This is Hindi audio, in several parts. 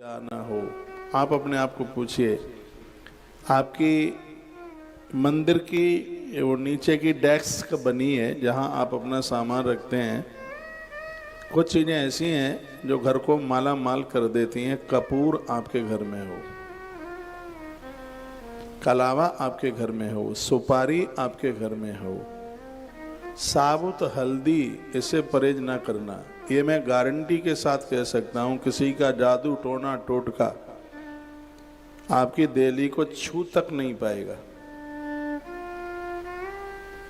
ना हो। आप अपने आप को पूछिए, आपकी मंदिर की वो नीचे की डेस्क बनी है जहां आप अपना सामान रखते हैं। कुछ चीज़ें ऐसी हैं जो घर को माला माल कर देती हैं। कपूर आपके घर में हो, कलावा आपके घर में हो, सुपारी आपके घर में हो, साबुत हल्दी, इसे परहेज ना करना। ये मैं गारंटी के साथ कह सकता हूं, किसी का जादू टोना टोटका आपकी देली को छू तक नहीं पाएगा।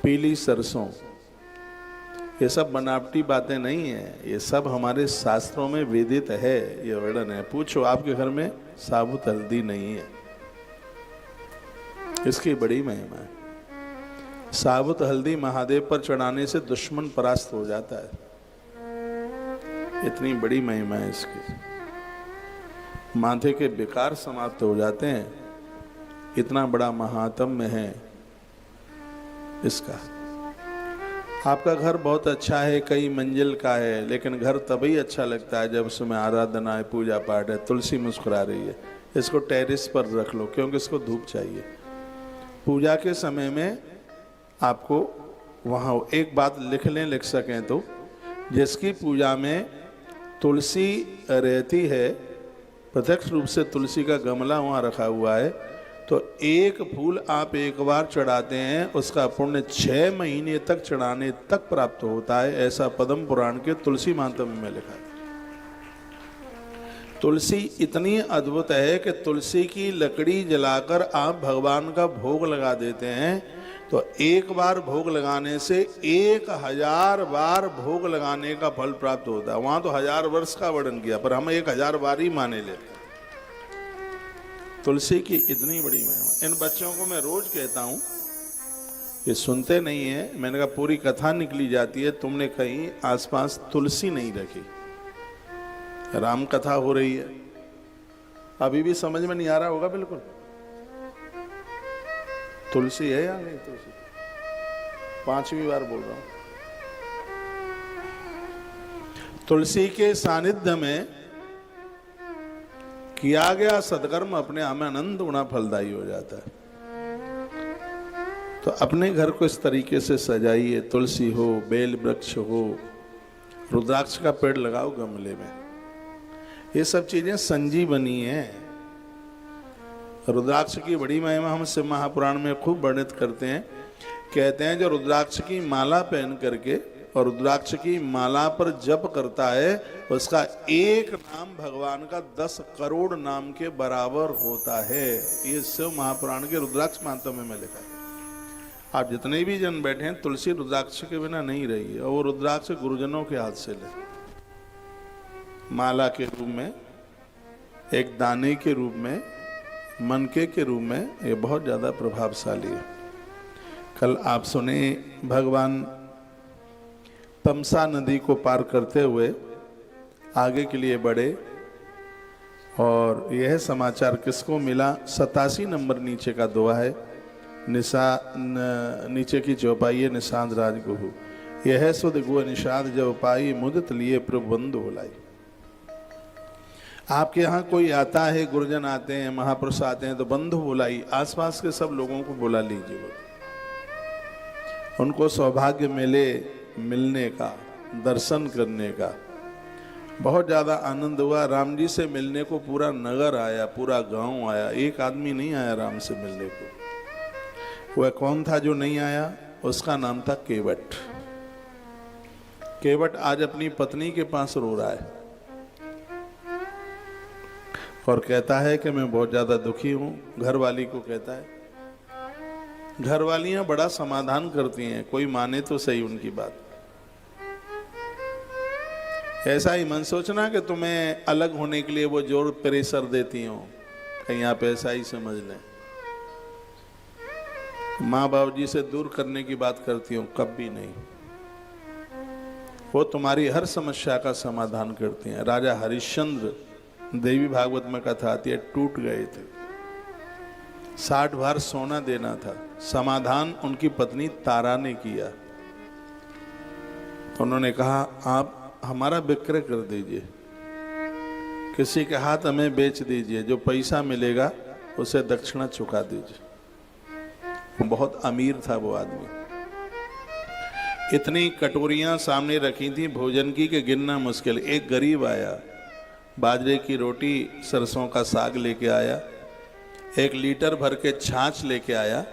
पीली सरसों, ये सब बनावटी बातें नहीं है, ये सब हमारे शास्त्रों में वेदित है, ये वर्णन है। पूछो, आपके घर में साबुत हल्दी नहीं है, इसकी बड़ी महिमा है। साबुत हल्दी महादेव पर चढ़ाने से दुश्मन परास्त हो जाता है, इतनी बड़ी महिमा है इसकी। माथे के विकार समाप्त हो जाते हैं, इतना बड़ा महात्म्य है इसका। आपका घर बहुत अच्छा है, कई मंजिल का है, लेकिन घर तभी अच्छा लगता है जब उसमें आराधना है, पूजा पाठ है, तुलसी मुस्कुरा रही है। इसको टेरेस पर रख लो, क्योंकि इसको धूप चाहिए। पूजा के समय में आपको वहाँ एक बात लिख लें, लिख सकें तो, जिसकी पूजा में तुलसी रहती है, प्रत्यक्ष रूप से तुलसी का गमला वहाँ रखा हुआ है, तो एक फूल आप एक बार चढ़ाते हैं, उसका पुण्य 6 महीने तक चढ़ाने तक प्राप्त होता है। ऐसा पद्म पुराण के तुलसी महात्म्य में लिखा है। तुलसी इतनी अद्भुत है कि तुलसी की लकड़ी जलाकर आप भगवान का भोग लगा देते हैं, तो एक बार भोग लगाने से 1000 बार भोग लगाने का फल प्राप्त होता है। वहां तो 1000 वर्ष का वर्णन किया, पर हम 1000 बार ही माने लेते हैं। तुलसी की इतनी बड़ी महिमा। इन बच्चों को मैं रोज कहता हूं, ये सुनते नहीं है। मैंने कहा पूरी कथा निकली जाती है, तुमने कहीं आसपास तुलसी नहीं रखी। राम कथा हो रही है, अभी भी समझ में नहीं आ रहा होगा बिल्कुल। तुलसी है या नहीं तुलसी? 5वीं बार बोल रहा हूं। तुलसी के सानिध्य में किया गया सत्कर्म अपने आप में अनंत गुना फलदायी हो जाता है। तो अपने घर को इस तरीके से सजाइए, तुलसी हो, बेल वृक्ष हो, रुद्राक्ष का पेड़ लगाओ गमले में। ये सब चीजें संजीवनी है। रुद्राक्ष की बड़ी महिमा हम शिव महापुराण में खूब वर्णित करते हैं। कहते हैं जो रुद्राक्ष की माला पहन करके और रुद्राक्ष की माला पर जप करता है, उसका एक नाम भगवान का 10 करोड़ नाम के बराबर होता है। ये शिव महापुराण के रुद्राक्ष महात्म्य में लिखा है। आप जितने भी जन बैठे हैं, तुलसी रुद्राक्ष के बिना नहीं रही है, और वो रुद्राक्ष गुरुजनों के हाथ से ले, माला के रूप में, एक दाने के रूप में, मनके के रूप में, ये बहुत ज्यादा प्रभावशाली है। कल आप सुने, भगवान तमसा नदी को पार करते हुए आगे के लिए बढ़े, और यह समाचार किसको मिला? 87 नंबर नीचे का दुआ है, नीचे की चौपाई है, निषाद राज गुहु, यह सुध गुह निषाद जब पाई, मुदित लिए प्रभु बंधु बुलाई। आपके यहाँ कोई आता है, गुरुजन आते हैं, महापुरुष आते हैं, तो बंधु बुलाई, आसपास के सब लोगों को बुला लीजिए, उनको सौभाग्य मिले मिलने का, दर्शन करने का। बहुत ज्यादा आनंद हुआ। राम जी से मिलने को पूरा नगर आया, पूरा गांव आया, एक आदमी नहीं आया राम से मिलने को। वह कौन था जो नहीं आया? उसका नाम था केवट। केवट आज अपनी पत्नी के पास रो रहा है और कहता है कि मैं बहुत ज्यादा दुखी हूं। घरवाली को कहता है, घरवालियां बड़ा समाधान करती हैं, कोई माने तो सही उनकी बात। ऐसा ही मन सोचना कि तुम्हें अलग होने के लिए वो जोर प्रेशर देती हो, कहीं आप ऐसा ही समझ लें। माँ बाप जी से दूर करने की बात करती हो, कभी नहीं। वो तुम्हारी हर समस्या का समाधान करती हैं। राजा हरिश्चंद्र, देवी भागवत में कथा आती है, टूट गए थे, 60 भार सोना देना था, समाधान उनकी पत्नी तारा ने किया। उन्होंने कहा आप हमारा विक्रय कर दीजिए, किसी के हाथ हमें बेच दीजिए, जो पैसा मिलेगा उसे दक्षिणा चुका दीजिए। बहुत अमीर था वो आदमी। इतनी कटोरियां सामने रखी थी भोजन की कि गिनना मुश्किल। एक गरीब आया, बाजरे की रोटी सरसों का साग लेके आया, 1 लीटर भर के छाछ लेके आया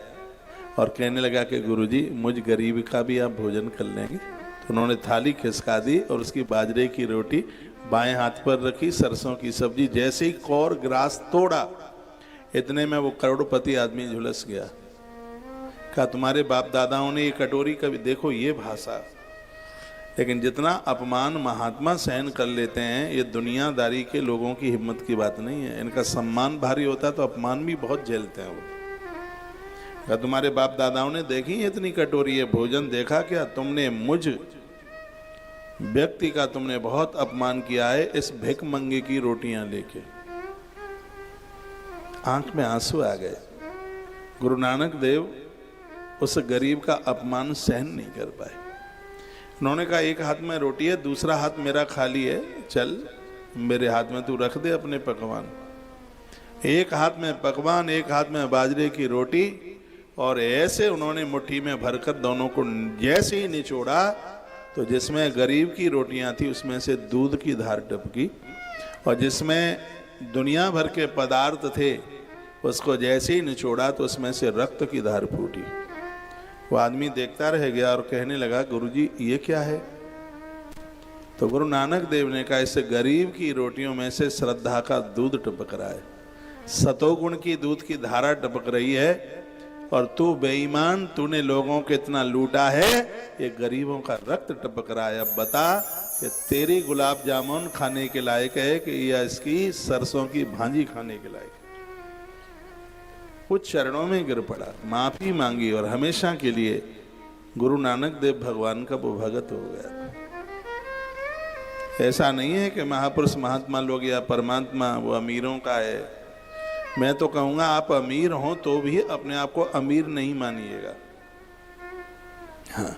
और कहने लगा कि गुरुजी मुझ गरीब का भी आप भोजन कर लेंगे। तो उन्होंने थाली खिसका दी और उसकी बाजरे की रोटी बाएं हाथ पर रखी, सरसों की सब्जी। जैसे ही कौर ग्रास तोड़ा, इतने में वो करोड़पति आदमी झुलस गया। कहा तुम्हारे बाप दादाओं ने ये कटोरी कभी, देखो ये भाषा। लेकिन जितना अपमान महात्मा सहन कर लेते हैं, ये दुनियादारी के लोगों की हिम्मत की बात नहीं है। इनका सम्मान भारी होता है तो अपमान भी बहुत झेलते हैं वो। कहा तुम्हारे बाप दादाओं ने देखी इतनी कटोरी है भोजन, देखा क्या? तुमने मुझ व्यक्ति का तुमने बहुत अपमान किया है इस भिख मंगे की रोटियां लेके। आंख में आंसू आ गए। गुरु नानक देव उस गरीब का अपमान सहन नहीं कर पाए। उन्होंने कहा एक हाथ में रोटी है, दूसरा हाथ मेरा खाली है, चल मेरे हाथ में तू रख दे अपने पकवान। एक हाथ में पकवान, एक हाथ में बाजरे की रोटी, और ऐसे उन्होंने मुट्ठी में भरकर दोनों को जैसे ही निचोड़ा तो जिसमें गरीब की रोटियां थी उसमें से दूध की धार टपकी, और जिसमें दुनिया भर के पदार्थ थे उसको जैसे ही निचोड़ा तो उसमें से रक्त की धार फूटी। वो आदमी देखता रह गया और कहने लगा गुरुजी ये क्या है? तो गुरु नानक देव ने कहा इस गरीब की रोटियों में से श्रद्धा का दूध टपक रहा है, सतोगुण की दूध की धारा टपक रही है, और तू बेईमान, तूने लोगों को इतना लूटा है, ये गरीबों का रक्त टपक रहा है। अब बता कि तेरी गुलाब जामुन खाने के लायक है कि या इसकी सरसों की भांजी खाने के लायक? कुछ चरणों में गिर पड़ा, माफी मांगी और हमेशा के लिए गुरु नानक देव भगवान का वो भगत हो गया। ऐसा नहीं है कि महापुरुष महात्मा लोग या परमात्मा वो अमीरों का है। मैं तो कहूंगा आप अमीर हो तो भी अपने आप को अमीर नहीं मानिएगा। हाँ।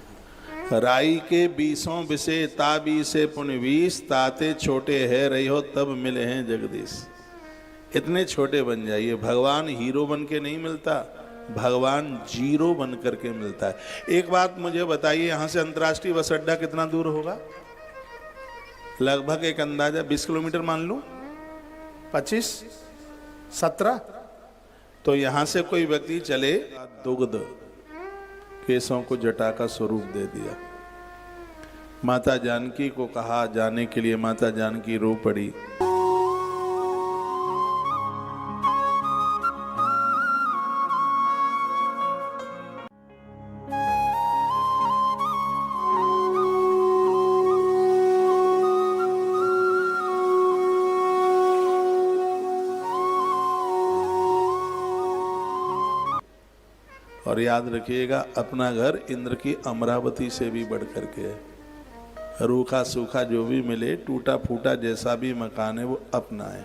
राई के 20 बिसे ताबी से पुण्य 20, ताते छोटे है रही हो तब मिले हैं जगदीश। इतने छोटे बन जाइए। भगवान हीरो बन के नहीं मिलता, भगवान जीरो बन करके मिलता है। एक बात मुझे बताइए, यहां से अंतर्राष्ट्रीय बस अड्डा कितना दूर होगा? लगभग एक अंदाजा 20 किलोमीटर मान लूं, 25, 17। तो यहां से कोई व्यक्ति चले, दुग्ध केसों को जटा का स्वरूप दे दिया। माता जानकी को कहा जाने के लिए, माता जानकी रो पड़ी। और याद रखिएगा अपना घर इंद्र की अमरावती से भी बढ़ करके है। रूखा सूखा जो भी मिले, टूटा फूटा जैसा भी मकान है वो अपना है।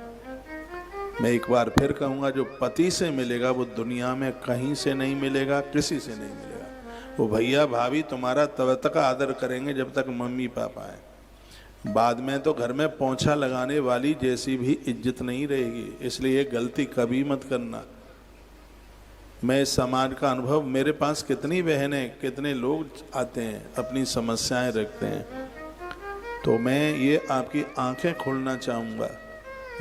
मैं एक बार फिर कहूँगा, जो पति से मिलेगा वो दुनिया में कहीं से नहीं मिलेगा, किसी से नहीं मिलेगा। वो भैया भाभी तुम्हारा तब तक आदर करेंगे जब तक मम्मी पापा है। बाद में तो घर में पोंछा लगाने वाली जैसी भी इज्जत नहीं रहेगी। इसलिए गलती कभी मत करना। मैं इस समाज का अनुभव, मेरे पास कितनी बहनें, कितने लोग आते हैं, अपनी समस्याएं रखते हैं, तो मैं ये आपकी आंखें खोलना चाहूँगा,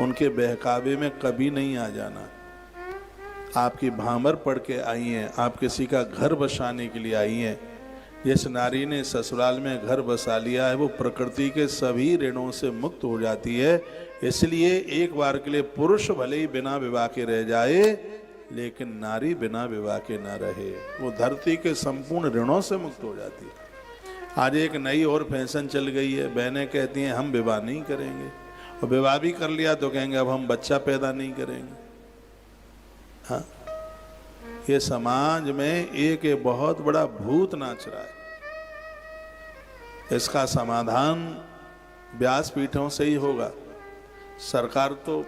उनके बहकावे में कभी नहीं आ जाना। आपकी भामर पढ़ के आई हैं, आप किसी का घर बसाने के लिए आई हैं। जिस नारी ने ससुराल में घर बसा लिया है वो प्रकृति के सभी ऋणों से मुक्त हो जाती है। इसलिए एक बार के लिए पुरुष भले ही बिना विवाह के रह जाए, लेकिन नारी बिना विवाह के ना रहे। वो धरती के संपूर्ण ऋणों से मुक्त हो जाती है। आज एक नई और फैशन चल गई है, बहनें कहती हैं हम विवाह नहीं करेंगे, और विवाह भी कर लिया तो कहेंगे अब हम बच्चा पैदा नहीं करेंगे। हाँ, ये समाज में एक बहुत बड़ा भूत नाच रहा है। इसका समाधान व्यासपीठों से ही होगा। सरकार तो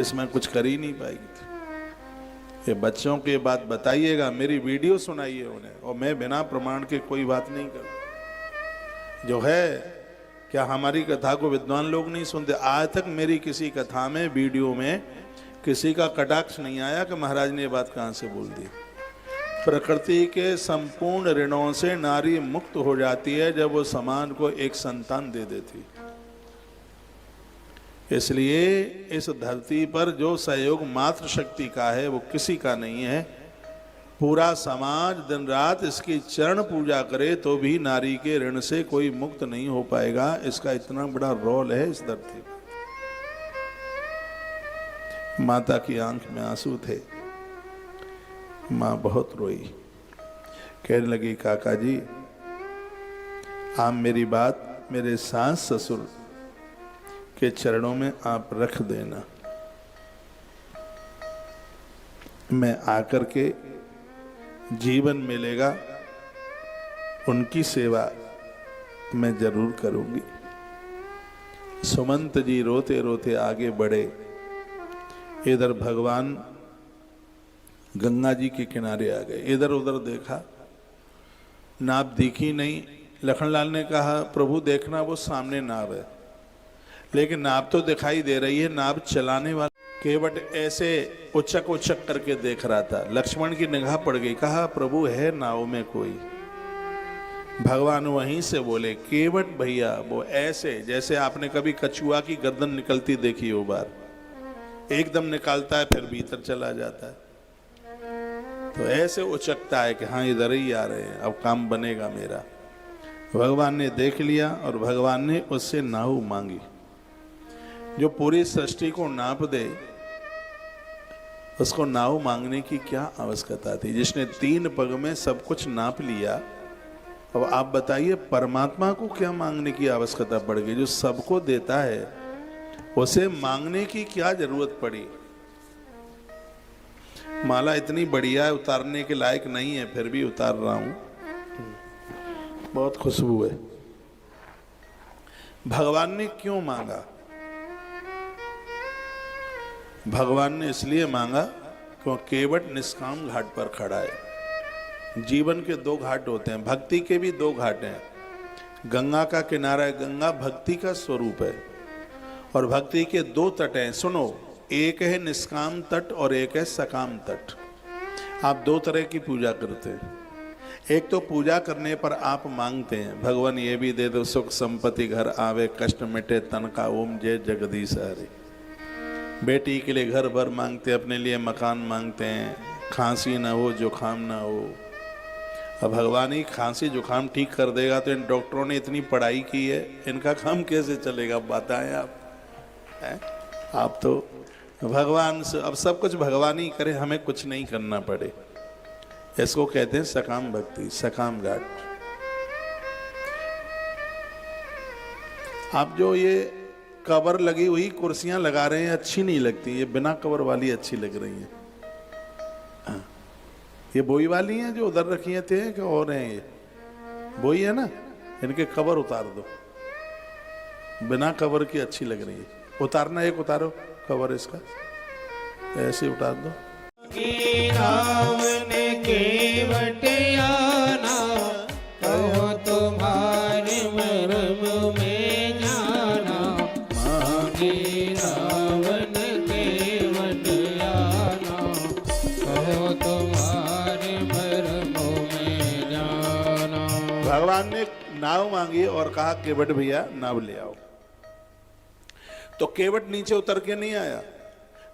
इसमें कुछ कर ही नहीं पाएगी। ये बच्चों की बात बताइएगा, मेरी वीडियो सुनाइए उन्हें, और मैं बिना प्रमाण के कोई बात नहीं करूं। जो है क्या हमारी कथा को विद्वान लोग नहीं सुनते? आज तक मेरी किसी कथा में, वीडियो में किसी का कटाक्ष नहीं आया कि महाराज ने ये बात कहाँ से बोल दी। प्रकृति के संपूर्ण ऋणों से नारी मुक्त हो जाती है जब वो समाज को एक संतान दे देती। इसलिए इस धरती पर जो सहयोग मातृशक्ति का है वो किसी का नहीं है। पूरा समाज दिन रात इसकी चरण पूजा करे तो भी नारी के ऋण से कोई मुक्त नहीं हो पाएगा। इसका इतना बड़ा रोल है इस धरती पर। माता की आंख में आंसू थे, माँ बहुत रोई, कहने लगी काका जी आप मेरी बात मेरे सास ससुर के चरणों में आप रख देना, मैं आकर के जीवन मिलेगा उनकी सेवा मैं जरूर करूंगी। सुमंत जी रोते रोते आगे बढ़े। इधर भगवान गंगा जी के किनारे आ गए। इधर उधर देखा, नाव दिखी नहीं। लखनलाल ने कहा प्रभु देखना वो सामने नाव है, लेकिन नाव तो दिखाई दे रही है, नाव चलाने वाला केवट ऐसे उचक उचक करके देख रहा था। लक्ष्मण की निगाह पड़ गई, कहा प्रभु है नाव में कोई? भगवान वहीं से बोले केवट भैया वो ऐसे जैसे आपने कभी कछुआ की गर्दन निकलती देखी हो, बार एकदम निकालता है फिर भीतर चला जाता है, तो ऐसे उचकता है कि हाँ इधर ही आ रहे हैं, अब काम बनेगा मेरा। भगवान ने देख लिया और भगवान ने उससे नाव मांगी। जो पूरी सृष्टि को नाप दे उसको नाव मांगने की क्या आवश्यकता थी? जिसने 3 पग में सब कुछ नाप लिया, अब आप बताइए परमात्मा को क्या मांगने की आवश्यकता पड़ गई? जो सबको देता है उसे मांगने की क्या जरूरत पड़ी? माला इतनी बढ़िया है, उतारने के लायक नहीं है, फिर भी उतार रहा हूं, बहुत खुशबू है। भगवान ने क्यों मांगा? भगवान ने इसलिए मांगा क्योंकि केवट निष्काम घाट पर खड़ा है। जीवन के 2 घाट होते हैं, भक्ति के भी 2 घाट हैं। गंगा का किनारा है, गंगा भक्ति का स्वरूप है, और भक्ति के 2 तट हैं। सुनो, एक है निष्काम तट और एक है सकाम तट। आप 2 तरह की पूजा करते हैं। एक तो पूजा करने पर आप मांगते हैं भगवान ये भी दे दो, सुख संपत्ति घर आवे, कष्ट मिटे तन का, ओम जय जगदीश हरे। बेटी के लिए घर भर मांगते हैं, अपने लिए मकान मांगते हैं, खांसी ना हो जुकाम ना हो। अब भगवान ही खांसी जुकाम ठीक कर देगा तो इन डॉक्टरों ने इतनी पढ़ाई की है, इनका काम कैसे चलेगा बताएं आप? आप तो भगवान से, अब सब कुछ भगवान ही करे, हमें कुछ नहीं करना पड़े। इसको कहते हैं सकाम भक्ति, सकाम घाट। आप जो ये कवर लगी हुई कुर्सियां लगा रहे हैं अच्छी नहीं लगती, ये बिना कवर वाली अच्छी लग रही हैं। हाँ, ये बोई वाली हैं जो उधर रखी हैं थे कि और हैं? ये बोई है ना, इनके कवर उतार दो, बिना कवर की अच्छी लग रही है। उतारना, एक उतारो कवर इसका, ऐसे उतार दो। राम ने केवट आना, कहो तुम्हारे मर्म में जाना। मांगे रावण केवट आना, कहो तुम्हारे मर्म में जाना। भगवान ने नाव मांगी और कहा केवट भैया नाव ले आओ। तो केवट नीचे उतर के नहीं आया,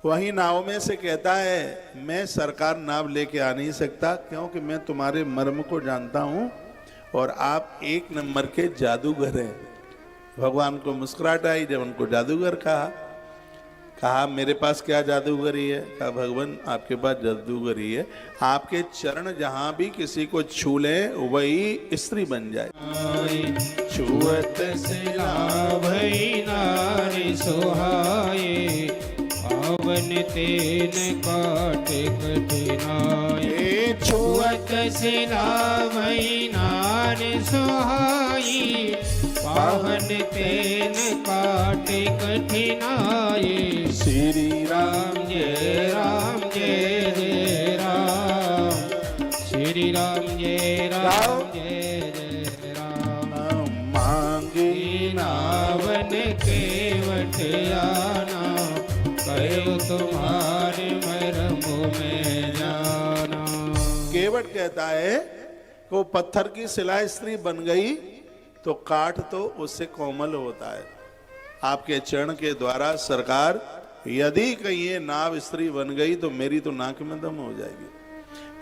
वही नाव में से कहता है मैं सरकार नाव लेके आ नहीं सकता, क्योंकि मैं तुम्हारे मर्म को जानता हूं और आप 1 नंबर के जादूगर हैं। भगवान को मुस्कुराहट आई जब उनको जादूगर कहा मेरे पास क्या जादूगरी है? कहा भगवान आपके पास जादूगरी है, आपके चरण जहां भी किसी को छू ले वही स्त्री बन जाए। छुअत सिला भई नारी सुहाए, पावन तेन काट कठिनाई। छुअत सिला भई नारी सुहाई, पावन तेन काट कठिनाई। श्री राम जय राम जय जय राम, श्री राम जय राम जय जय राम। मांगे ना मैं जाना। केवट कहता है कि वो पत्थर की सिलाई स्त्री बन गई तो काठ तो उससे कोमल होता है। आपके चरण के द्वारा सरकार यदि कहीं ये नाव स्त्री बन गई तो मेरी तो नाक में दम हो जाएगी।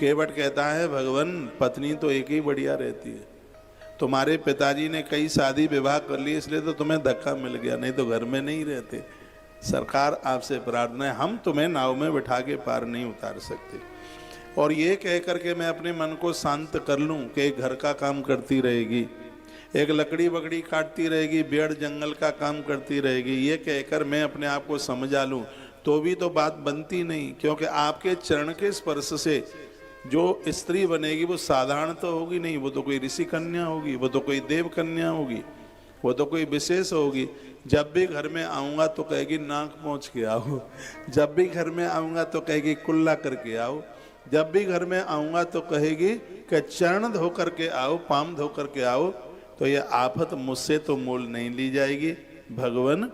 केवट कहता है भगवान पत्नी तो एक ही बढ़िया रहती है, तुम्हारे पिताजी ने कई शादी विवाह कर लिए इसलिए तो तुम्हें धक्का मिल गया, नहीं तो घर में नहीं रहते। सरकार आपसे प्रार्थना है हम तुम्हें नाव में बिठा के पार नहीं उतार सकते। और ये कह करके मैं अपने मन को शांत कर लूं कि एक घर का काम करती रहेगी, एक लकड़ी बकड़ी काटती रहेगी, पेड़ जंगल का काम करती रहेगी, ये कहकर मैं अपने आप को समझा लूं तो भी तो बात बनती नहीं। क्योंकि आपके चरण के स्पर्श से जो स्त्री बनेगी वो साधारण तो होगी नहीं, वो तो कोई ऋषि कन्या होगी, वो तो कोई देव कन्या होगी, वो तो कोई विशेष होगी। जब भी घर में आऊँगा तो कहेगी नाक पोंछ के आओ, जब भी घर में आऊँगा तो कहेगी कुल्ला करके आओ, जब भी घर में आऊँगा तो कहेगी कि चरण धो करके आओ, पाम धो करके आओ। तो ये आफत मुझसे तो मोल नहीं ली जाएगी। भगवान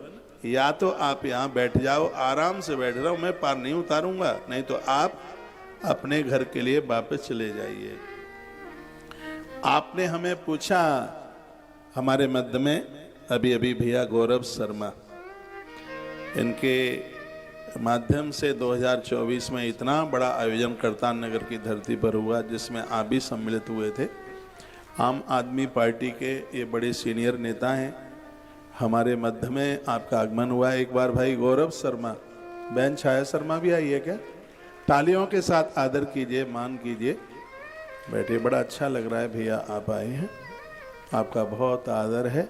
या तो आप यहाँ बैठ जाओ, आराम से बैठ रहा हूँ, मैं पार नहीं उतारूंगा, नहीं तो आप अपने घर के लिए वापस चले जाइए। आपने हमें पूछा, हमारे मध्य में अभी अभी भैया गौरव शर्मा, इनके माध्यम से 2024 में इतना बड़ा आयोजन करतार नगर की धरती पर हुआ जिसमें आप भी सम्मिलित हुए थे। आम आदमी पार्टी के ये बड़े सीनियर नेता हैं, हमारे मध्य में आपका आगमन हुआ। एक बार भाई गौरव शर्मा, बहन छाया शर्मा भी आई है क्या? तालियों के साथ आदर कीजिए, मान कीजिए। बैठे, बड़ा अच्छा लग रहा है भैया आप आए हैं, आपका बहुत आदर है,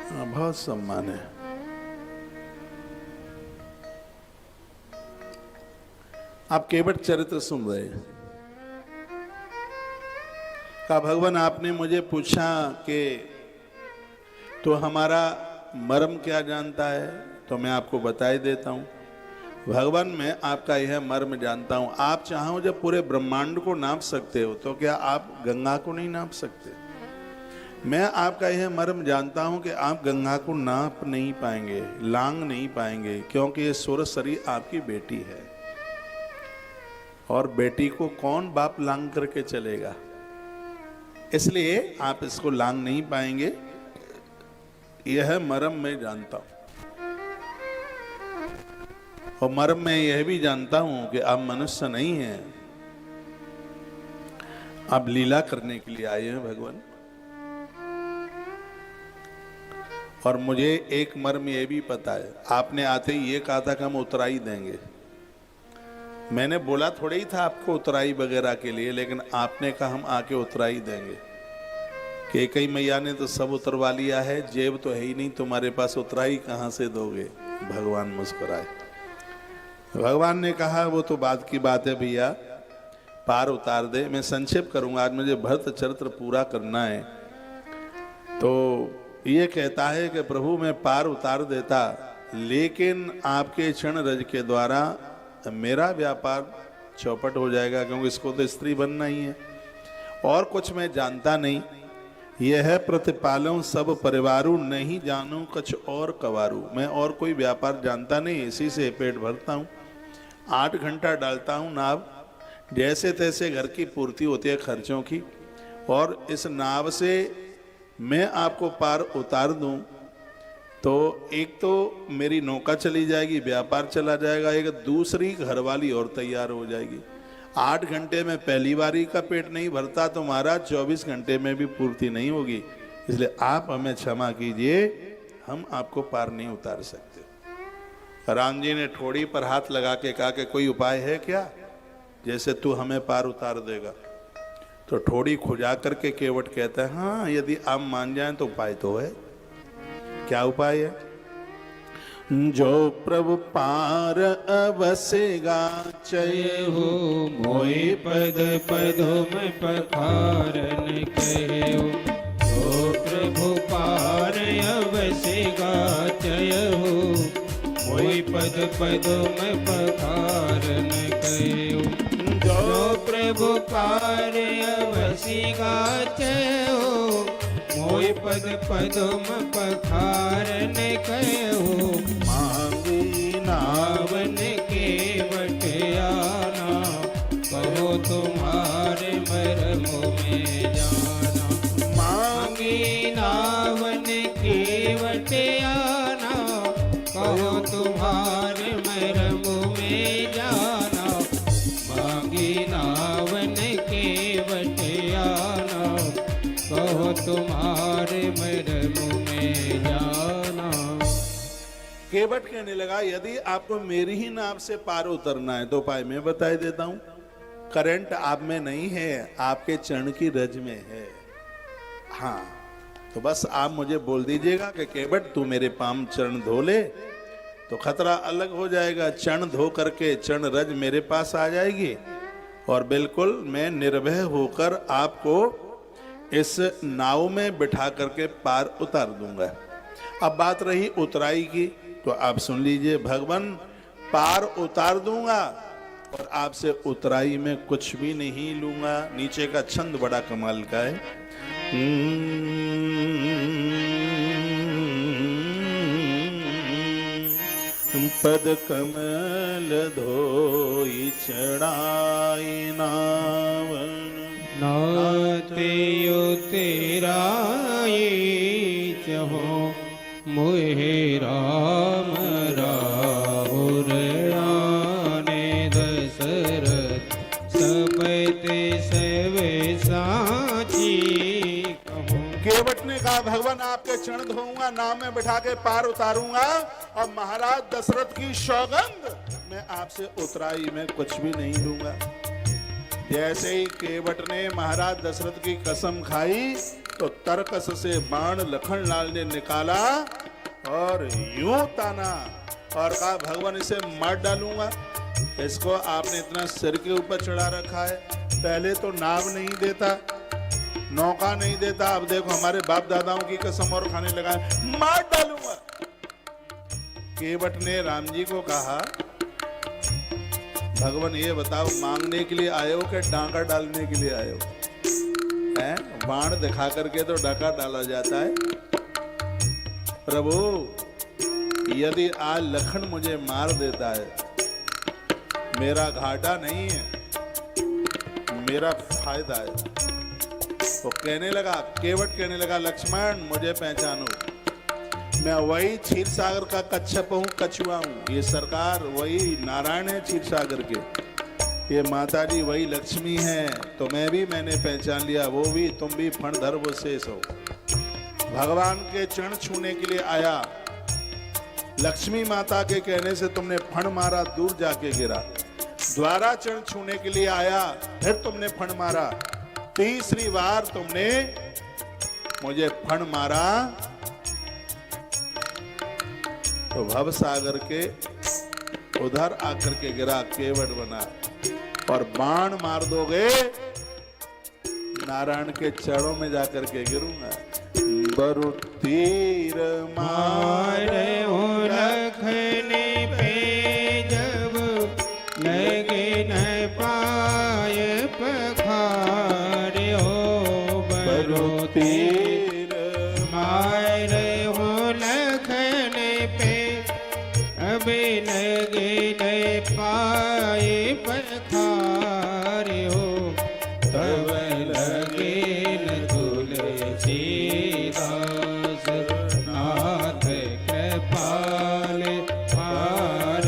बहुत सम्मान है। आप केवट चरित्र सुन रहे हैं। कहा भगवान आपने मुझे पूछा कि तो हमारा मर्म क्या जानता है, तो मैं आपको बता ही देता हूँ। भगवान मैं आपका यह मर्म जानता हूँ। आप चाहो जब पूरे ब्रह्मांड को नाप सकते हो तो क्या आप गंगा को नहीं नाप सकते? मैं आपका यह मर्म जानता हूँ कि आप गंगा को नाप नहीं पाएंगे, लांग नहीं पाएंगे, क्योंकि ये सुरसरी आपकी बेटी है और बेटी को कौन बाप लांग करके चलेगा, इसलिए आप इसको लांग नहीं पाएंगे। यह मर्म मैं जानता हूं और मर्म मैं यह भी जानता हूं कि आप मनुष्य नहीं हैं, आप लीला करने के लिए आए हैं भगवान। और मुझे एक मर्म यह भी पता है, आपने आते ही ये कहा था कि हम उतराई देंगे। मैंने बोला थोड़ा ही था आपको उतराई वगैरह के लिए, लेकिन आपने कहा हम आके उतराई देंगे। कि कई मैया ने तो सब उतरवा लिया है, जेब तो है ही नहीं तुम्हारे पास, उतराई कहाँ से दोगे? भगवान मुस्कुराए। भगवान ने कहा वो तो बाद की बात है भैया, पार उतार दे। मैं संक्षेप करूंगा, आज मुझे भरत चरित्र पूरा करना है। तो ये कहता है कि प्रभु मैं पार उतार देता, लेकिन आपके क्षण रज के द्वारा मेरा व्यापार चौपट हो जाएगा, क्योंकि इसको तो स्त्री बनना ही है। और कुछ मैं जानता नहीं, यह प्रतिपालूं सब परिवारू, नहीं जानूं कुछ और कवारू। मैं और कोई व्यापार जानता नहीं, इसी से पेट भरता हूँ। 8 घंटा डालता हूँ नाव, जैसे तैसे घर की पूर्ति होती है खर्चों की, और इस नाव से मैं आपको पार उतार दूं तो एक तो मेरी नौका चली जाएगी, व्यापार चला जाएगा, एक दूसरी घरवाली और तैयार हो जाएगी। 8 घंटे में पहली बारी का पेट नहीं भरता तो महाराज 24 घंटे में भी पूर्ति नहीं होगी। इसलिए आप हमें क्षमा कीजिए, हम आपको पार नहीं उतार सकते। राम जी ने ठोड़ी पर हाथ लगा के कहा कि कोई उपाय है क्या, जैसे तू हमें पार उतार देगा? तो ठोड़ी खुजा करके केवट कहता है हाँ, यदि आप मान जाएं तो उपाय तो है। क्या उपाय है? जो प्रभु पार अवसेगा चय हो, मोए पद पदों में पखारन कहो। जो प्रभु पार अवसेगा चय हो, मोए पद पदों में पखारन कहो। जो प्रभु पार अवसेगा चय हो, मोए पद पदों में पखारन कहो। मांगी नावन केवट केवट कहने लगा यदि आपको मेरी ही नाव से पार उतरना है तो उपाय मैं बता देता हूं। करंट आप में नहीं है, आपके चरण की रज में है। हाँ, तो बस आप मुझे बोल दीजिएगा कि केवट तू मेरे पाम चरण धो ले, तो खतरा अलग हो जाएगा। चरण धो करके चरण रज मेरे पास आ जाएगी और बिल्कुल मैं निर्भय होकर आपको इस नाव में बिठा करके पार उतार दूंगा। अब बात रही उतराई की, तो आप सुन लीजिए, भगवान पार उतार दूंगा और आपसे उतराई में कुछ भी नहीं लूंगा। नीचे का छंद बड़ा कमाल का है। पद कमल धोई चढ़ाई नावन, नाते यो तेरा ये चहो मोहे राम राहुर आने दशरथ सब ते सेवे साची कहूँ। केवट ने कहा भगवान आपके चरण धोऊंगा, नाव में बिठा के पार उतारूंगा और महाराज दशरथ की सौगंध मैं आपसे उतराई में कुछ भी नहीं लूंगा। जैसे ही केवट ने महाराज दशरथ की कसम खाई तो तरकस से बाण लखनलाल ने निकाला और यूं ताना और कहा भगवान इसे मार डालूंगा। इसको आपने इतना सिर के ऊपर चढ़ा रखा है, पहले तो नाव नहीं देता, नौका नहीं देता, अब देखो हमारे बाप दादाओं की कसम और खाने लगा है, मार डालूंगा। केवट ने राम जी को कहा भगवान ये बताओ मांगने के लिए आए हो कि डांका डालने के लिए आए हो? बाण दिखा करके तो डाका डाला जाता है। प्रभु यदि आज लखन मुझे मार देता है, मेरा घाटा नहीं है, मेरा फायदा है। तो कहने लगा, केवट कहने लगा लक्ष्मण मुझे पहचानो, मैं वही क्षीर सागर का कच्छप हूँ, कछुआ हूँ। ये सरकार वही नारायण है क्षीर सागर के, ये माता जी वही लक्ष्मी है। तो मैंने पहचान लिया, वो भी तुम भी फणधर वो शेष हो। भगवान के चरण छूने के लिए आया, लक्ष्मी माता के कहने से तुमने फण मारा, दूर जाके गिरा। द्वारा चरण छूने के लिए आया, फिर तुमने फण मारा। तीसरी बार तुमने मुझे फण मारा तो भव सागर के उधर आकर के गिरा, केवट बना। और बाण मार दोगे नारायण के चरणों में जाकर के गिरूंगा। बरु तीर मारे रखने पे जब लगे न पाए पखारे हो, बरु तीर मारे हो लखने पे अब लगे न पाए पखारे हो, तब लगे न तुलसी दास नाथ कृपाल पार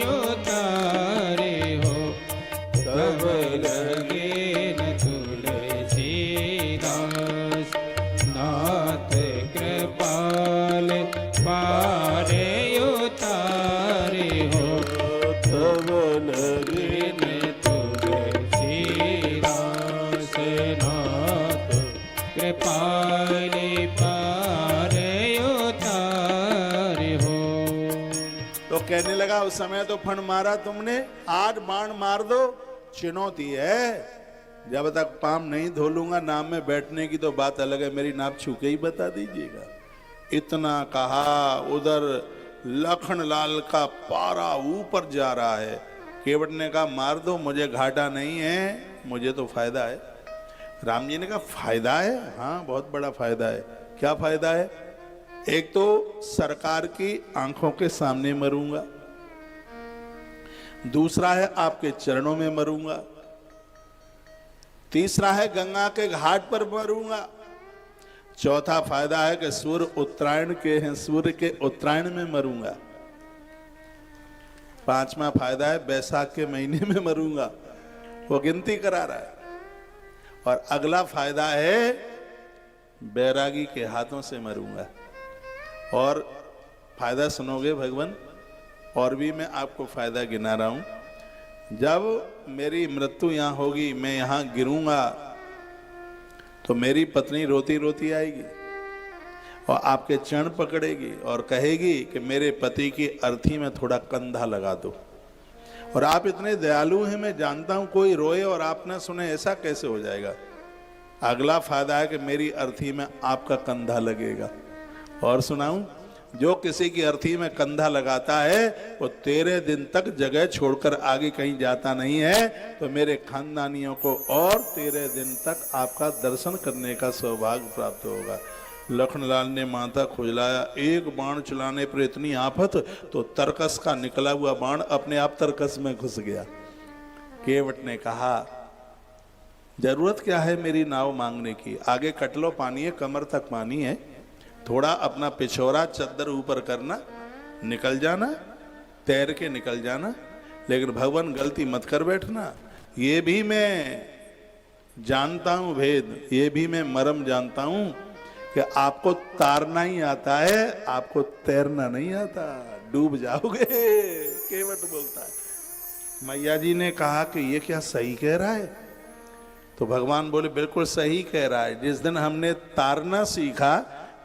उतारे हो, तब लगे न तुलसी दास नाथ कृपाल पार उतारे हो, तब लगे न तुलसी दास नाथ कृपाल पार उतारे हो। तो कहने लगा उस समय तो फण मारा तुमने, आज बाण मार दो। चुनौती है, जब तक पाम नहीं धो लूंगा नाव में बैठने की तो बात अलग है, मेरी नाव छू के ही बता दीजिएगा। इतना कहा, उधर लखनलाल का पारा ऊपर जा रहा है। केवट ने कहा मार दो, मुझे घाटा नहीं है, मुझे तो फायदा है। राम जी ने कहा फायदा है? हाँ बहुत बड़ा फायदा है। क्या फायदा है? एक तो सरकार की आंखों के सामने मरूंगा, दूसरा है आपके चरणों में मरूंगा, तीसरा है गंगा के घाट पर मरूंगा, चौथा फायदा है कि सूर्य उत्तरायण के हैं, सूर्य के उत्तरायण में मरूंगा, पांचवा फायदा है बैसाख के महीने में मरूंगा। वो गिनती करा रहा है। और अगला फायदा है बैरागी के हाथों से मरूंगा। और फायदा सुनोगे भगवान, और भी मैं आपको फायदा गिना रहा हूं। जब मेरी मृत्यु यहाँ होगी, मैं यहाँ गिरूंगा, तो मेरी पत्नी रोती रोती आएगी और आपके चरण पकड़ेगी और कहेगी कि मेरे पति की अर्थी में थोड़ा कंधा लगा दो। और आप इतने दयालु हैं, मैं जानता हूं कोई रोए और आप ना सुने, ऐसा कैसे हो जाएगा। अगला फायदा है कि मेरी अर्थी में आपका कंधा लगेगा। और सुनाऊं, जो किसी की अर्थी में कंधा लगाता है वो 13 दिन तक जगह छोड़कर आगे कहीं जाता नहीं है। तो मेरे खानदानियों को और 13 दिन तक आपका दर्शन करने का सौभाग्य प्राप्त होगा। लखनलाल ने माथा खुजलाया, एक बाण चलाने पर इतनी आफत, तो तरकस का निकला हुआ बाण अपने आप तरकस में घुस गया। केवट ने कहा, जरूरत क्या है मेरी नाव मांगने की, आगे कटलो पानी है, कमर तक पानी है, थोड़ा अपना पिछोरा चद्दर ऊपर करना, निकल जाना, तैर के निकल जाना। लेकिन भगवान गलती मत कर बैठना, ये भी मैं जानता हूं भेद, ये भी मैं मर्म जानता हूं कि आपको तारना ही आता है, आपको तैरना नहीं आता, डूब जाओगे। केवट बोलता है। मैया जी ने कहा कि ये क्या सही कह रहा है? तो भगवान बोले, बिल्कुल सही कह रहा है। जिस दिन हमने तारना सीखा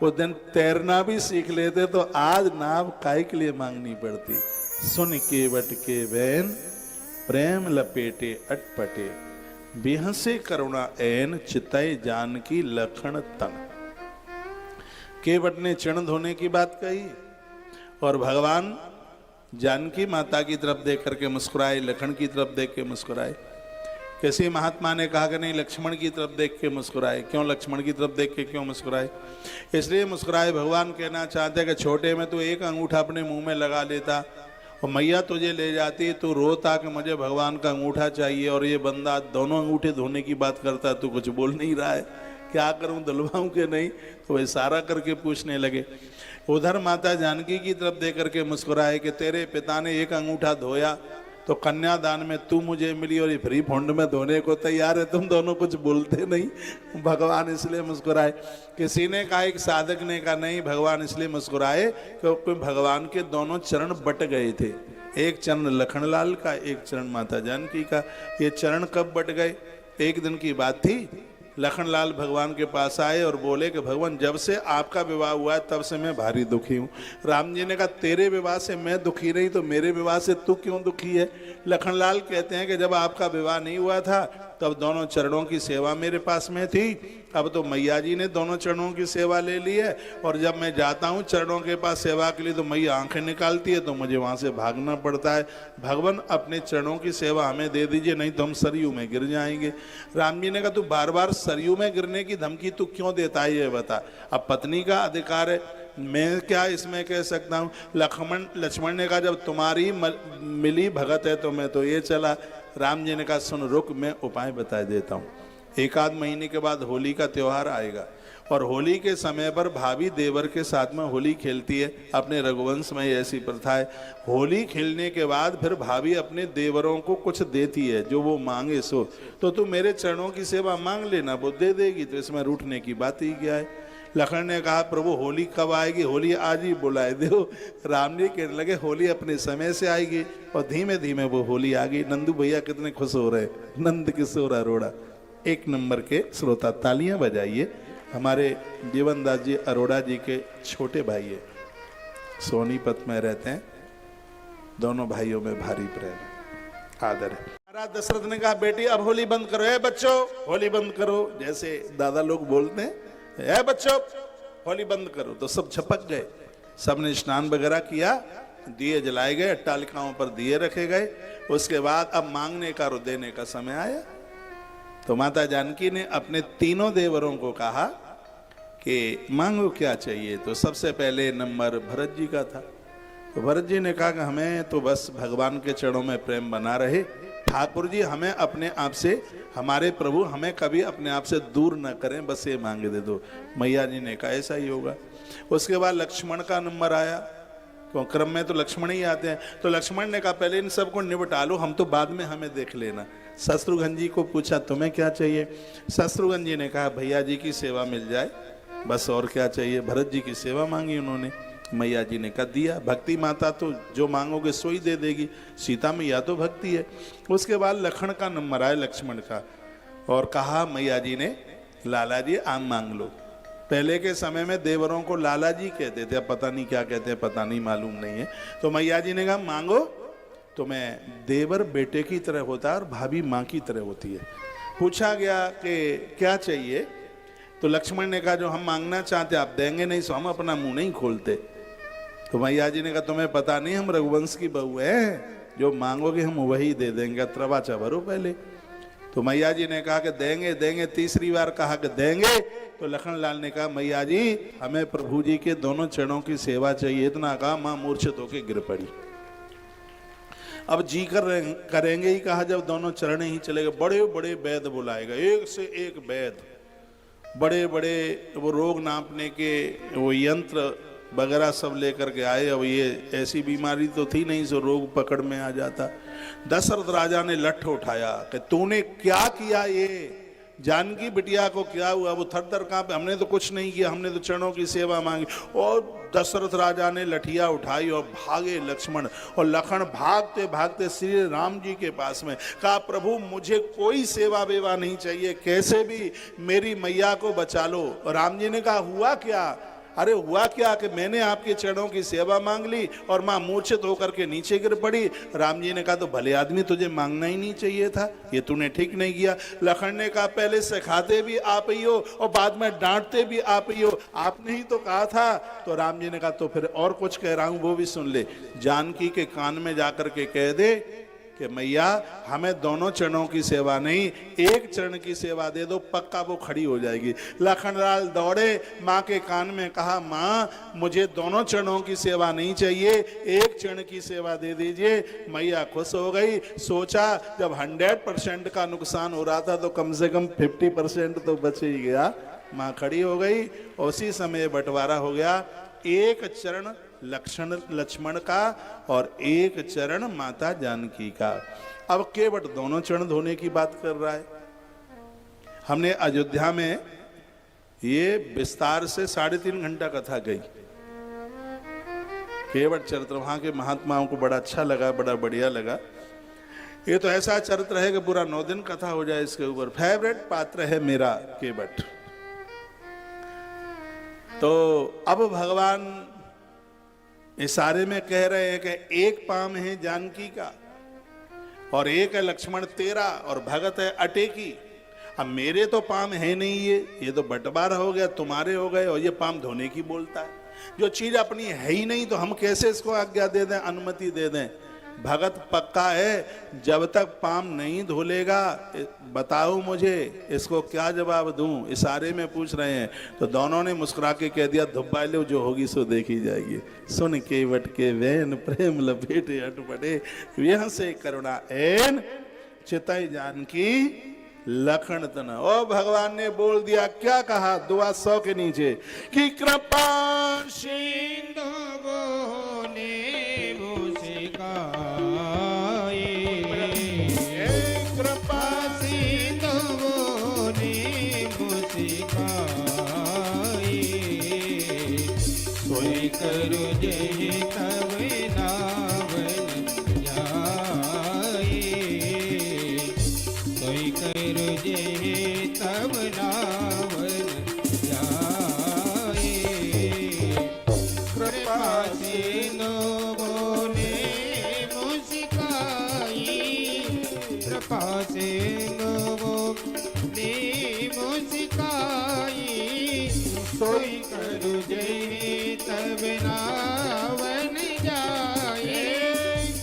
उस दिन तैरना भी सीख लेते, तो आज नाव काय के लिए मांगनी पड़ती। सुन केवट के बैन, प्रेम लपेटे अटपटे, बिहसे करुणा ऐन, चितई जान की लखन तन। केवट ने चरण धोने की बात कही और भगवान जानकी माता की तरफ देख करके मुस्कुराए, लखन की तरफ देख के मुस्कुराए। किसी महात्मा ने कहा कि नहीं, लक्ष्मण की तरफ देख के मुस्कुराए। क्यों लक्ष्मण की तरफ देख के क्यों मुस्कुराए? इसलिए मुस्कुराए, भगवान कहना चाहते हैं कि छोटे में तो एक अंगूठा अपने मुंह में लगा लेता और मैया तुझे ले जाती, तू रोता कि मुझे भगवान का अंगूठा चाहिए, और ये बंदा दोनों अंगूठे धोने की बात करता, तू कुछ बोल नहीं रहा है, क्या करूं, दिलवाऊं कि नहीं? तो इशारा करके पूछने लगे। उधर माता जानकी की तरफ देख करके मुस्कुराए कि तेरे पिता ने एक अंगूठा धोया तो कन्यादान में तू मुझे मिली और ये फ्री फंड में धोने को तैयार है, तुम दोनों कुछ बोलते नहीं। भगवान इसलिए मुस्कुराए। किसी ने कहा, एक साधक ने कहा, नहीं, भगवान इसलिए मुस्कुराए क्योंकि भगवान के दोनों चरण बट गए थे, एक चरण लखनलाल का, एक चरण माता जानकी का। ये चरण कब बट गए? एक दिन की बात थी, लखनलाल भगवान के पास आए और बोले कि भगवान, जब से आपका विवाह हुआ है तब से मैं भारी दुखी हूँ। राम जी ने कहा, तेरे विवाह से मैं दुखी नहीं तो मेरे विवाह से तू क्यों दुखी है? लखनलाल कहते हैं कि जब आपका विवाह नहीं हुआ था तब दोनों चरणों की सेवा मेरे पास में थी, अब तो मैया जी ने दोनों चरणों की सेवा ले ली है, और जब मैं जाता हूँ चरणों के पास सेवा के लिए तो मैया आंखें निकालती है, तो मुझे वहाँ से भागना पड़ता है। भगवान, अपने चरणों की सेवा हमें दे दीजिए, नहीं तो हम सरयू में गिर जाएंगे। राम जी ने कहा, तू बार बार सरयू में गिरने की धमकी तू क्यों देता है, ये बता। अब पत्नी का अधिकार है, मैं क्या इसमें कह सकता हूँ। लक्ष्मण ने कहा, जब तुम्हारी मिली भगत है तो मैं तो ये चला। राम जी ने कहा, सुन रुक, मैं उपाय बता देता हूँ। एक आध महीने के बाद होली का त्योहार आएगा और होली के समय पर भाभी देवर के साथ में होली खेलती है। अपने रघुवंश में ऐसी प्रथा है, होली खेलने के बाद फिर भाभी अपने देवरों को कुछ देती है, जो वो मांगे सो। तो तू मेरे चरणों की सेवा मांग लेना, वो दे देगी, तो इसमें रूठने की बात ही क्या है। लखन ने कहा, प्रभु होली कब आएगी? होली आज ही बुलाए दो। राम जी कहने लगे, होली अपने समय से आएगी, और धीमे धीमे वो होली आ गई। नंदू भैया कितने खुश हो रहे, नंद किशोर अरोड़ा, एक नंबर के श्रोता, तालियां बजाइए। हमारे जीवनदास जी अरोड़ा जी के छोटे भाई है, सोनीपत में रहते हैं। दोनों भाइयों में भारी प्रेम आदर है। महाराज दशरथ ने कहा, बेटी अब होली बंद करो, है बच्चों होली बंद करो, जैसे दादा लोग बोलते हैं, है बच्चों होली बंद करो। तो सब छपक गए, सबने स्नान वगैरह किया, दिए जलाए गए, अट्टालिकाओं पर दिए रखे गए। उसके बाद अब मांगने का और देने का समय आया। तो माता जानकी ने अपने तीनों देवरों को कहा कि मांगो क्या चाहिए। तो सबसे पहले नंबर भरत जी का था। तो भरत जी ने कहा कि हमें तो बस भगवान के चरणों में प्रेम बना रहे, ठाकुर जी हमें अपने आप से, हमारे प्रभु हमें कभी अपने आप से दूर न करें, बस ये मांग दे दो। मैया जी ने कहा ऐसा ही होगा। उसके बाद लक्ष्मण का नंबर आया, तो क्रम में तो लक्ष्मण ही आते हैं। तो लक्ष्मण ने कहा, पहले इन सबको निपटा लो, हम तो बाद में हमें देख लेना। शत्रुघ्न जी को पूछा, तुम्हें क्या चाहिए? शत्रुघ्न जी ने कहा, भैया जी की सेवा मिल जाए, बस और क्या चाहिए। भरत जी की सेवा मांगी उन्होंने। मैया जी ने कह दिया। भक्ति माता तो जो मांगोगे सो ही दे देगी, सीता मैया तो भक्ति है। उसके बाद लखन का नंबर आया लक्ष्मण का, और कहा मैया जी ने लाला जी आप मांग लो। पहले के समय में देवरों को लाला जी कहते थे, अब पता नहीं क्या कहते हैं, पता नहीं, मालूम नहीं है। तो मैया जी ने कहा मांगो। तो मैं देवर बेटे की तरह होता है और भाभी माँ की तरह होती है। पूछा गया कि क्या चाहिए, तो लक्ष्मण ने कहा जो हम मांगना चाहते आप देंगे नहीं सो हम अपना मुंह नहीं खोलते। तो मैया जी ने कहा तुम्हें पता नहीं हम रघुवंश की बहू है, जो मांगोगे हम वही दे देंगे, अत्रवा चबरो पहले। तो मैया जी ने कहा कि देंगे देंगे, तीसरी बार कहा कि देंगे। तो लखन लाल ने कहा मैया जी हमें प्रभु जी के दोनों चरणों की सेवा चाहिए। इतना कहा मां मूर्छित होकर गिर पड़ी। अब जी करेंगे ही कहा, जब दोनों चरण ही चले गए। बड़े बड़े वैद्य बुलाएगा, एक से एक वैद्य, बड़े बड़े वो रोग नापने के वो यंत्र वगैरह सब लेकर के आए। अब ये ऐसी बीमारी तो थी नहीं जो रोग पकड़ में आ जाता। दशरथ राजा ने लठ उठाया कि तूने क्या किया, ये जानकी बिटिया को क्या हुआ? वो थर थर कांपे, हमने तो कुछ नहीं किया, हमने तो चरणों की सेवा मांगी। और दशरथ राजा ने लठिया उठाई और भागे लक्ष्मण, और लखन भागते भागते श्री राम जी के पास में कहा प्रभु मुझे कोई सेवा वेवा नहीं चाहिए, कैसे भी मेरी मैया को बचा लो। और राम जी ने कहा हुआ क्या? अरे हुआ क्या कि मैंने आपके चरणों की सेवा मांग ली और मां मूर्छित होकर के नीचे गिर पड़ी। राम जी ने कहा तो भले आदमी तुझे मांगना ही नहीं चाहिए था, ये तूने ठीक नहीं किया। लखन ने कहा पहले सिखाते भी आप ही हो और बाद में डांटते भी आप ही हो, आपने ही तो कहा था। तो राम जी ने कहा तो फिर और कुछ कह रहा हूं वो भी सुन ले। जानकी के कान में जाकर के कह दे कि मैया हमें दोनों चरणों की सेवा नहीं, एक चरण की सेवा दे दो, पक्का वो खड़ी हो जाएगी। लखनलाल दौड़े, माँ के कान में कहा माँ मुझे दोनों चरणों की सेवा नहीं चाहिए, एक चरण की सेवा दे दीजिए। मैया खुश हो गई। सोचा जब 100% का नुकसान हो रहा था तो कम से कम 50% तो बच ही गया। माँ खड़ी हो गई, उसी समय बंटवारा हो गया। एक चरण लक्ष्मण का और एक चरण माता जानकी का। अब केवट दोनों चरण धोने की बात कर रहा है। हमने अयोध्या में ये विस्तार से 3.5 घंटा कथा गई। केवट चरित्र वहां के महात्माओं को बड़ा अच्छा लगा, बड़ा बढ़िया लगा। ये तो ऐसा चरित्र है कि पूरा 9 दिन कथा हो जाए इसके ऊपर। फेवरेट पात्र है मेरा केवट। तो अब भगवान इशारे में कह रहे हैं कि एक पाम है जानकी का और एक है लक्ष्मण तेरा और भगत है अटेकी। अब मेरे तो पाम है नहीं, ये तो बंटवारा हो गया, तुम्हारे हो गए, और ये पाम धोने की बोलता है। जो चीज अपनी है ही नहीं तो हम कैसे इसको आज्ञा दे दें, अनुमति दे दें? भगत पक्का है, जब तक पाम नहीं धोलेगा बताओ मुझे इसको क्या जवाब दूं। इशारे में पूछ रहे हैं। तो दोनों ने मुस्कुरा के कह दिया धुब्बा लो, जो होगी सो देखी जाएगी। सुन केवट के वैन प्रेम लपेटे अटपटे, यह से करुणा ऐन चितई जानकी लखन तना। ओ भगवान ने बोल दिया, क्या कहा? दुआ 100 के नीचे कि कृपा सिंधु बोले मुस्काए, कृपा सिंधु बोले मुस्काए, सोई करो जय तब नावन जाए, सोई करो जय तब नावन जाए। कृपा सिंधु बोले मुस्काई, कृपा सिंधु बोले मुस्काई, सोई करो जय तब नावन जाए।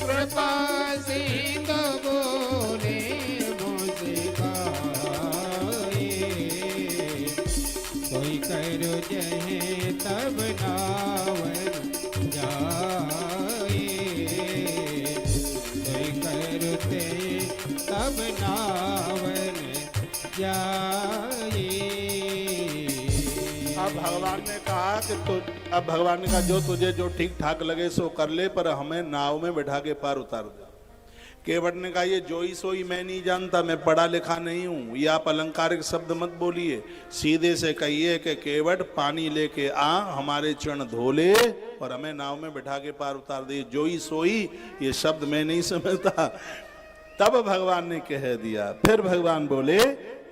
कृपा सिंधु बोले मुस्काई, सोई करो जय तब नावन जाए, सोई करते तब नावन जाए। अब भगवान ने कहा कि अब भगवान ने कहा जो तुझे जो ठीक ठाक लगे सो कर ले, पर हमें नाव में बैठा के पार उतार दे। केवट ने कहा ये जोई सोई मैं नहीं जानता, मैं पढ़ा लिखा नहीं हूं, ये आप अलंकारिक शब्द मत बोलिए, सीधे से कहिए कि केवट पानी लेके आ, हमारे चरण धो ले और हमें नाव में बिठा के पार उतार दे। जोई सोई ये शब्द मैं नहीं समझता। तब भगवान ने कह दिया। फिर भगवान बोले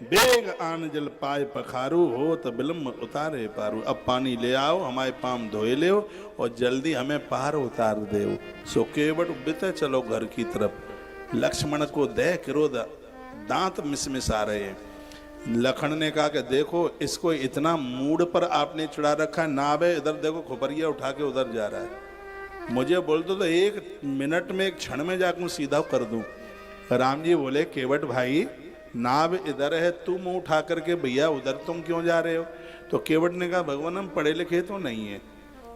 बेग आन जल पाए पखारू हो तो बिलम उतारे पारू। अब पानी ले आओ, हमारे पाम धोए ले और जल्दी हमें पार उतार दे। सो केवट बिते चलो घर की तरफ। लक्ष्मण को दह क्रोध दांत मिसमिसा रहे हैं। लखन ने कहा कि देखो इसको इतना मूड पर आपने चढ़ा रखा है, नाव है इधर देखो खोपरिया उठा के उधर जा रहा है, मुझे बोल दो तो 1 मिनट में 1 क्षण में जाकर सीधा कर दूं। राम जी बोले केवट भाई नाव इधर है, तू मुंह उठा करके भैया उधर तुम क्यों जा रहे हो? तो केवट ने कहा भगवान हम पढ़े लिखे तो नहीं है,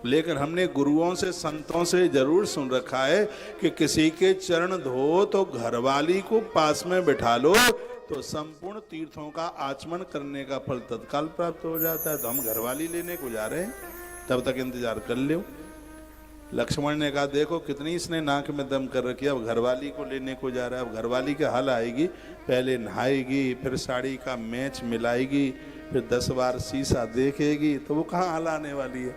लेकिन हमने गुरुओं से संतों से जरूर सुन रखा है कि किसी के चरण धो तो घरवाली को पास में बिठा लो तो संपूर्ण तीर्थों का आचमन करने का फल तत्काल प्राप्त हो जाता है। तो हम घरवाली लेने को जा रहे हैं, तब तक इंतजार कर लो। लक्ष्मण ने कहा देखो कितनी इसने नाक में दम कर रखी है, अब घरवाली को लेने को जा रहा है। अब घरवाली का हाल आएगी, पहले नहाएगी, फिर साड़ी का मैच मिलाएगी, फिर 10 बार शीशा देखेगी, तो वो कहाँ हाल आने वाली है।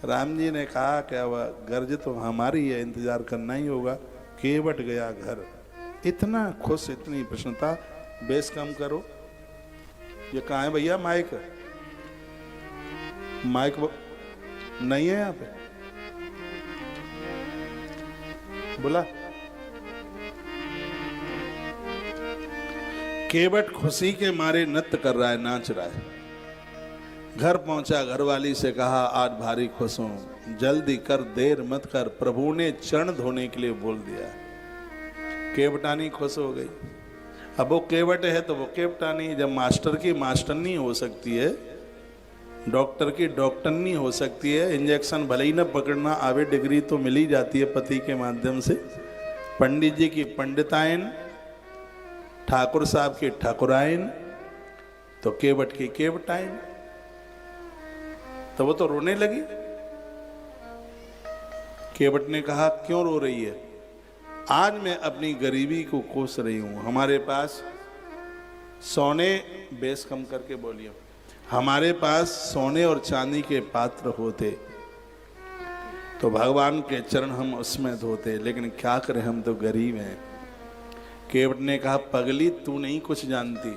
राम जी ने कहा कि अब गर्ज तो हमारी है, इंतजार करना ही होगा। केवट गया घर, इतना खुश, इतनी प्रसन्नता। बेस कम करो। ये कहाँ है भैया माइक? माइक नहीं है यहाँ पे, बोला। केवट खुशी के मारे नृत्य कर रहा है, नाच रहा है। घर पहुंचा, घरवाली से कहा आज भारी खुश हूं, जल्दी कर, देर मत कर, प्रभु ने चरण धोने के लिए बोल दिया। केवटानी खुश हो गई। अब वो केवट है तो वो केवटानी, जब मास्टर की मास्टरनी हो सकती है, डॉक्टर की डॉक्टरनी हो सकती है, इंजेक्शन भले ही न पकड़ना आवे, डिग्री तो मिल ही जाती है पति के माध्यम से, पंडित जी की पंडितायन, ठाकुर साहब की ठाकुरायन, तो केवट की केवटायन। तो वो तो रोने लगी। केवट ने कहा क्यों रो रही है? आज मैं अपनी गरीबी को कोस रही हूं। हमारे पास सोने, बेस कम करके बोलिए, हमारे पास सोने और चांदी के पात्र होते तो भगवान के चरण हम उसमें धोते, लेकिन क्या करें हम तो गरीब हैं। केवट ने कहा पगली तू नहीं कुछ जानती,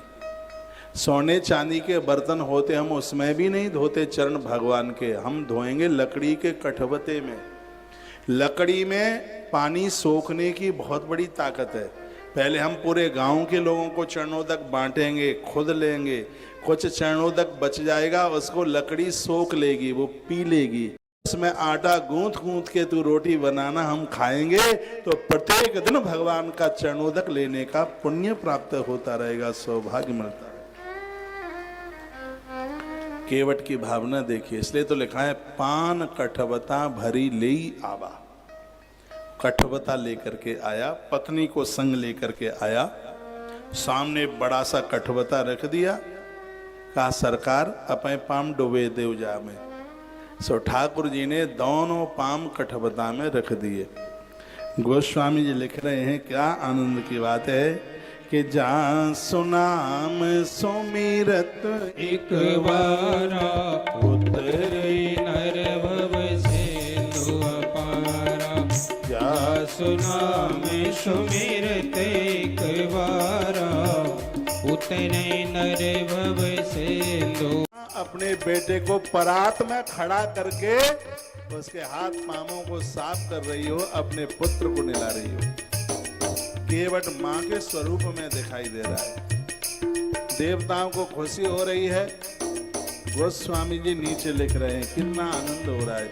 सोने चांदी के बर्तन होते हम उसमें भी नहीं धोते चरण भगवान के, हम धोएंगे लकड़ी के कठवते में। लकड़ी में पानी सोखने की बहुत बड़ी ताकत है। पहले हम पूरे गांव के लोगों को चरणोदक बांटेंगे, खुद लेंगे, कुछ चरणोदक बच जाएगा, उसको लकड़ी सोख लेगी, वो पी लेगी, उसमें आटा गूंथ गूंथ के तू रोटी बनाना, हम खाएंगे, तो प्रत्येक दिन भगवान का चरणोदक लेने का पुण्य प्राप्त होता रहेगा, सौभाग्य मिलता है। केवट की भावना देखिए, इसलिए तो लिखा है पान कठवता भरी ले आवा। कठवता लेकर के आया, पत्नी को संग लेकर के आया, सामने बड़ा सा कठवता रख दिया, कहा सरकार अपने पाम डुबे देव जा में। सो ठाकुर जी ने दोनों पाम कठवता में रख दिए। गोस्वामी जी लिख रहे हैं क्या आनंद की बात है कि जहाँ सुनाम सुमिरत एक बारा उतरे नर भव सिंधु अपारा। जा सुनाम सुमिरत एक बारा उतरे नर भव सिंधु। अपने बेटे को परात में खड़ा करके उसके हाथ पांवों को साफ कर रही हो, अपने पुत्र को निला रही हो। केवट मां के स्वरूप में दिखाई दे रहा है। देवताओं को खुशी हो रही है। गोस्वामी जी नीचे लिख रहे हैं कितना आनंद हो रहा है।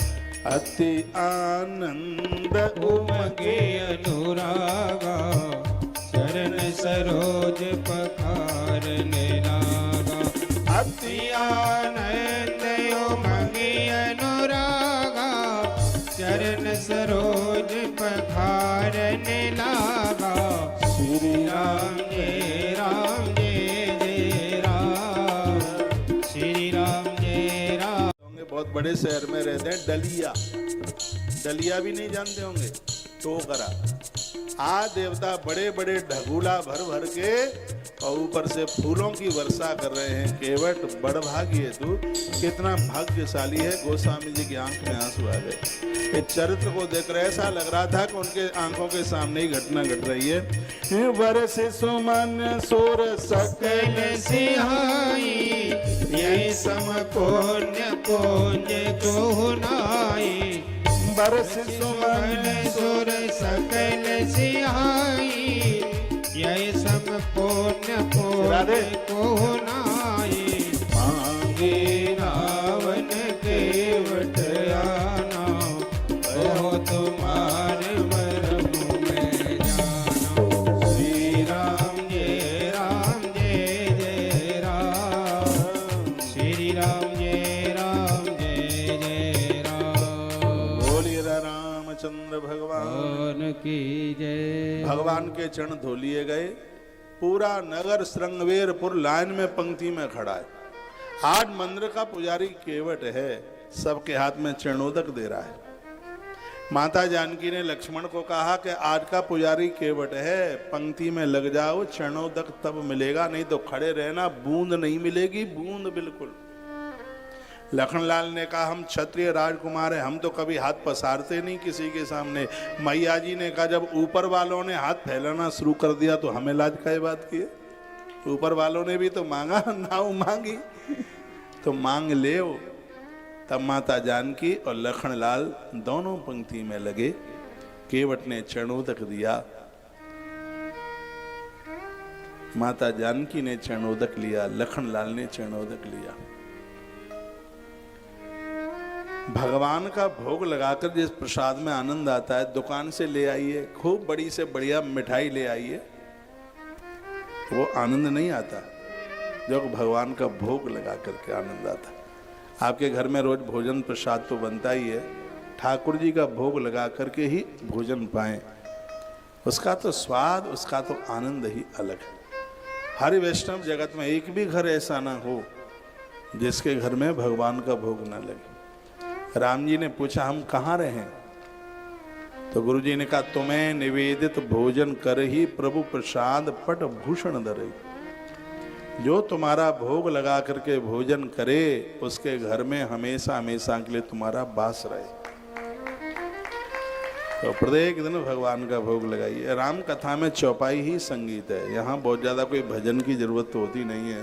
अति आनंद उमगे अनुरागा चरण सरोज पखारने लागा। अति आनंद उमगे अनुरागा चरण सरोज पखारने लागा। श्री राम जय राम जय जय राम। श्री राम जय राम। बहुत बड़े शहर में रहते हैं, डलिया, डलिया भी नहीं जानते होंगे, टोकरा, आज देवता बड़े बड़े ढगुला भर भर के और ऊपर से फूलों की वर्षा कर रहे हैं। केवट बड़भागी है तू, कितना भाग्यशाली है। गोस्वामी जी की आंख में आंसू आ गए। इस चरित्र को देख रहे ऐसा लग रहा था कि उनके आंखों के सामने ही घटना घट रही है। वर्ष सुमन सोर सकल सिहाई यही सम पुण्य पुण्य को नाई। बरस सुमन सुर सकल सिहाई यही सम पुण्य पुण्य को नाई। मांगे रावण केवट आना हो तुम्हारे मर्म में जाना। श्री राम जय राम, श्री राम जय राम, जय जय राम। बोलिए रामचंद्र भगवान की जय। भगवान के चरण धो लिए गए। पूरा नगर श्रृंगवेरपुर लाइन में पंक्ति में खड़ा है। आज मंदिर का पुजारी केवट है, सबके हाथ में चरणोदक दे रहा है। माता जानकी ने लक्ष्मण को कहा कि आज का पुजारी केवट है, पंक्ति में लग जाओ, चरणोदक तब मिलेगा, नहीं तो खड़े रहना, बूंद नहीं मिलेगी, बूंद बिल्कुल। लखनलाल ने कहा हम क्षत्रिय राजकुमार हैं, हम तो कभी हाथ पसारते नहीं किसी के सामने। मैया जी ने कहा जब ऊपर वालों ने हाथ फैलाना शुरू कर दिया तो हमें लाज काय बात की है। ऊपर वालों ने भी तो मांगा, नाव मांगी तो मांग ले। तब माता जानकी और लखनलाल दोनों पंक्ति में लगे। केवट ने चरणोदक दिया, माता जानकी ने चरणोदक लिया, लखनलाल ने चरणोदक लिया। भगवान का भोग लगाकर जिस प्रसाद में आनंद आता है, दुकान से ले आइए, खूब बड़ी से बढ़िया मिठाई ले आइए, वो आनंद नहीं आता जो भगवान का भोग लगा करके आनंद आता। आपके घर में रोज भोजन प्रसाद तो बनता ही है, ठाकुर जी का भोग लगा करके ही भोजन पाएं, उसका तो स्वाद, उसका तो आनंद ही अलग है। हर वैष्णव जगत में एक भी घर ऐसा ना हो जिसके घर में भगवान का भोग ना लगे। राम जी ने पूछा हम कहाँ रहे? तो गुरु जी ने कहा तुम्हें निवेदित भोजन कर ही प्रभु प्रसाद पट भूषण धरे। जो तुम्हारा भोग लगा करके भोजन करे उसके घर में हमेशा हमेशा के लिए तुम्हारा वास रहे। तो प्रत्येक दिन भगवान का भोग लगाइए। राम कथा में चौपाई ही संगीत है, यहाँ बहुत ज्यादा कोई भजन की जरूरत तो होती नहीं है।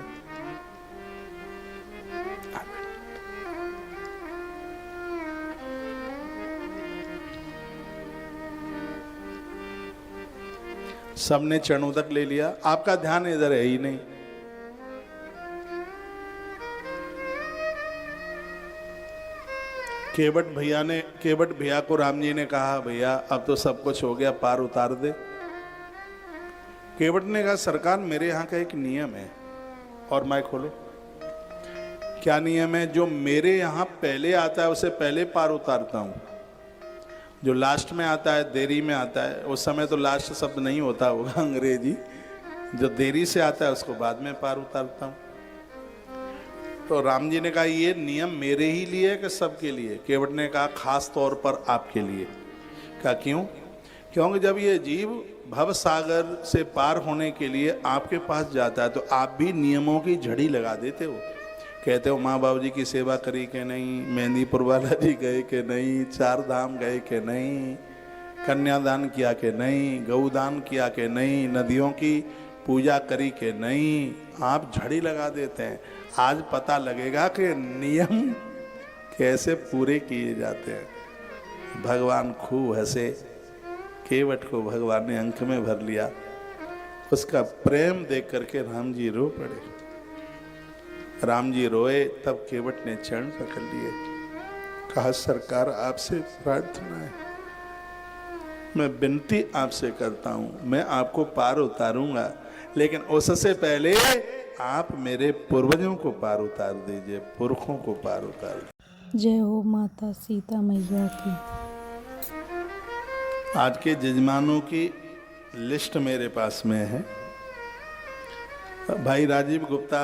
सबने चरणोदक ले लिया, आपका ध्यान इधर है ही नहीं। केवट भैया को राम जी ने कहा भैया अब तो सब कुछ हो गया, पार उतार दे। केवट ने कहा सरकार मेरे यहाँ का एक नियम है। और माइक खोलो। क्या नियम है? जो मेरे यहाँ पहले आता है उसे पहले पार उतारता हूँ, जो लास्ट में आता है, देरी में आता है, उस समय तो लास्ट शब्द नहीं होता होगा अंग्रेजी, जो देरी से आता है उसको बाद में पार उतारता हूँ। तो राम जी ने कहा ये नियम मेरे ही लिए है कि सबके लिए? केवट ने कहा खास तौर पर आपके लिए। क्या क्यों? क्योंकि जब ये जीव भव सागर से पार होने के लिए आपके पास जाता है तो आप भी नियमों की झड़ी लगा देते हो। कहते हो माँ बाबू जी की सेवा करी कि नहीं, मेहंदीपुर वाला जी गए कि नहीं, चार धाम गए कि नहीं, कन्यादान किया कि नहीं, गौदान किया कि नहीं, नदियों की पूजा करी कि नहीं, आप झड़ी लगा देते हैं। आज पता लगेगा कि नियम कैसे पूरे किए जाते हैं। भगवान खूब हंसे। केवट को भगवान ने अंक में भर लिया। उसका प्रेम देख करके राम जी रो पड़े। राम जी रोए तब केवट ने चरण पकड़ लिए। कहा सरकार आपसे प्रार्थना है, मैं विनती आपसे करता हूं, मैं आपको पार उतारूंगा, लेकिन उससे पहले आप मेरे पूर्वजों को पार उतार दीजिए, पुरखों को पार उतार दीजिए। जय हो माता सीता मैया की। आज के जजमानों की लिस्ट मेरे पास में है। भाई राजीव गुप्ता,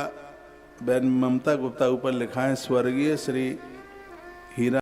बहन ममता गुप्ता ऊपर लिखा है स्वर्गीय श्री हीरा